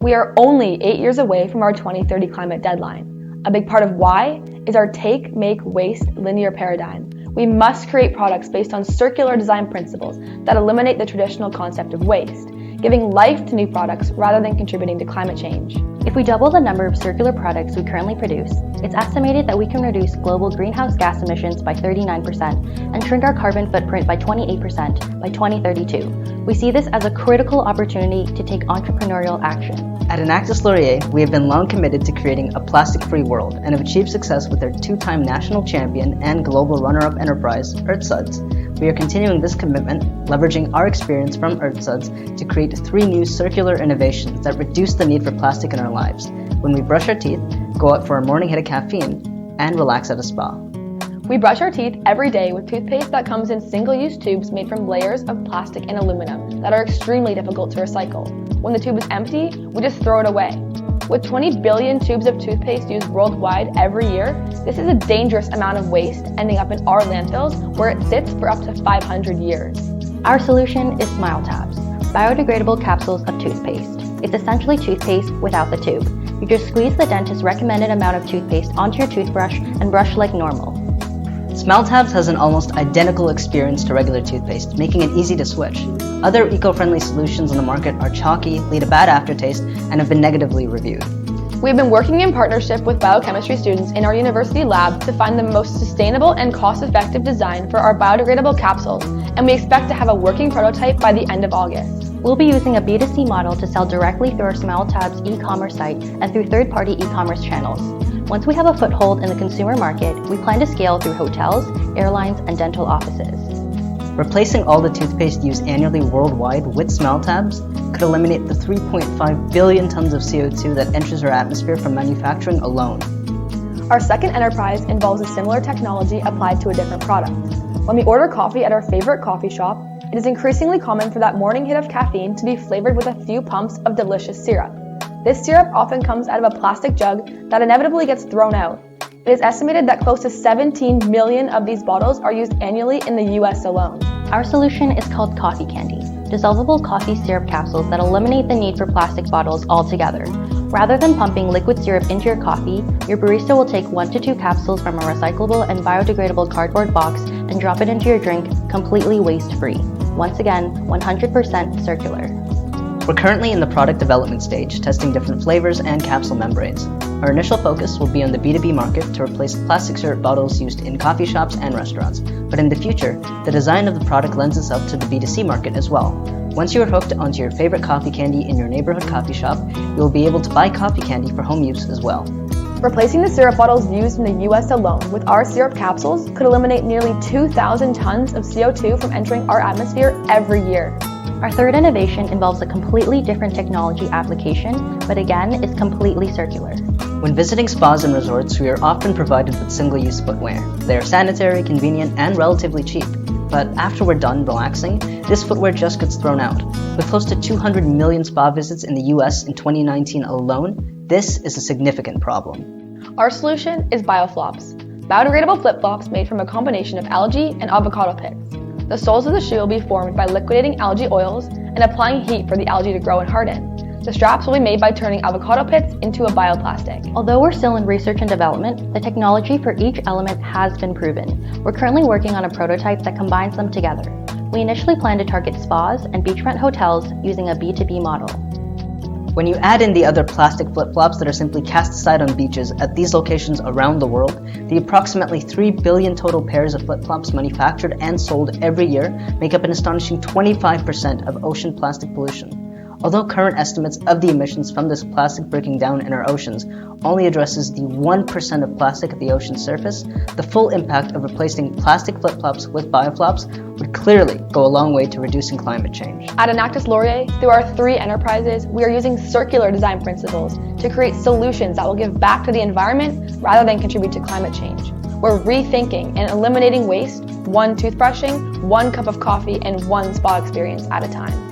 We are only 8 years away from our 2030 climate deadline. A big part of why is our take, make, waste linear paradigm. We must create products based on circular design principles that eliminate the traditional concept of waste, giving life to new products rather than contributing to climate change. If we double the number of circular products we currently produce, it's estimated that we can reduce global greenhouse gas emissions by 39% and shrink our carbon footprint by 28% by 2032. We see this as a critical opportunity to take entrepreneurial action. At Enactus Laurier, we have been long committed to creating a plastic-free world and have achieved success with our two-time national champion and global runner-up enterprise, EarthSuds. We are continuing this commitment, leveraging our experience from EarthSuds to create 3 new circular innovations that reduce the need for plastic in our lives when we brush our teeth, go out for a morning hit of caffeine, and relax at a spa. We brush our teeth every day with toothpaste that comes in single-use tubes made from layers of plastic and aluminum that are extremely difficult to recycle. When the tube is empty, we just throw it away. With 20 billion tubes of toothpaste used worldwide every year, this is a dangerous amount of waste ending up in our landfills where it sits for up to 500 years. Our solution is Smile Tabs, biodegradable capsules of toothpaste. It's essentially toothpaste without the tube. You just squeeze the dentist's recommended amount of toothpaste onto your toothbrush and brush like normal. Smile Tabs has an almost identical experience to regular toothpaste, making it easy to switch. Other eco-friendly solutions on the market are chalky, leave a bad aftertaste, and have been negatively reviewed. We've been working in partnership with biochemistry students in our university lab to find the most sustainable and cost-effective design for our biodegradable capsules, and we expect to have a working prototype by the end of August. We'll be using a B2C model to sell directly through our Smile Tabs e-commerce site and through third-party e-commerce channels. Once we have a foothold in the consumer market, we plan to scale through hotels, airlines, and dental offices. Replacing all the toothpaste used annually worldwide with Smile Tabs could eliminate the 3.5 billion tons of CO2 that enters our atmosphere from manufacturing alone. Our second enterprise involves a similar technology applied to a different product. When we order coffee at our favorite coffee shop, it is increasingly common for that morning hit of caffeine to be flavored with a few pumps of delicious syrup. This syrup often comes out of a plastic jug that inevitably gets thrown out. It is estimated that close to 17 million of these bottles are used annually in the US alone. Our solution is called Coffee Candy, dissolvable coffee syrup capsules that eliminate the need for plastic bottles altogether. Rather than pumping liquid syrup into your coffee, your barista will take 1 to 2 capsules from a recyclable and biodegradable cardboard box and drop it into your drink completely waste-free. Once again, 100% circular. We're currently in the product development stage, testing different flavors and capsule membranes. Our initial focus will be on the B2B market to replace plastic syrup bottles used in coffee shops and restaurants. But in the future, the design of the product lends itself to the B2C market as well. Once you are hooked onto your favorite coffee candy in your neighborhood coffee shop, you will be able to buy coffee candy for home use as well. Replacing the syrup bottles used in the US alone with our syrup capsules could eliminate nearly 2,000 tons of CO2 from entering our atmosphere every year. Our third innovation involves a completely different technology application, but again, is completely circular. When visiting spas and resorts, we are often provided with single-use footwear. They are sanitary, convenient, and relatively cheap. But after we're done relaxing, this footwear just gets thrown out. With close to 200 million spa visits in the US in 2019 alone, this is a significant problem. Our solution is bioflops, biodegradable flip-flops made from a combination of algae and avocado pits. The soles of the shoe will be formed by liquidating algae oils and applying heat for the algae to grow and harden. The straps will be made by turning avocado pits into a bioplastic. Although we're still in research and development, the technology for each element has been proven. We're currently working on a prototype that combines them together. We initially plan to target spas and beachfront hotels using a B2B model. When you add in the other plastic flip-flops that are simply cast aside on beaches at these locations around the world, the approximately 3 billion total pairs of flip-flops manufactured and sold every year make up an astonishing 25% of ocean plastic pollution. Although current estimates of the emissions from this plastic breaking down in our oceans only addresses the 1% of plastic at the ocean surface, the full impact of replacing plastic flip-flops with bioflops would clearly go a long way to reducing climate change. At Enactus Laurier, through our 3 enterprises, we are using circular design principles to create solutions that will give back to the environment rather than contribute to climate change. We're rethinking and eliminating waste, 1 toothbrushing, 1 cup of coffee, and 1 spa experience at a time.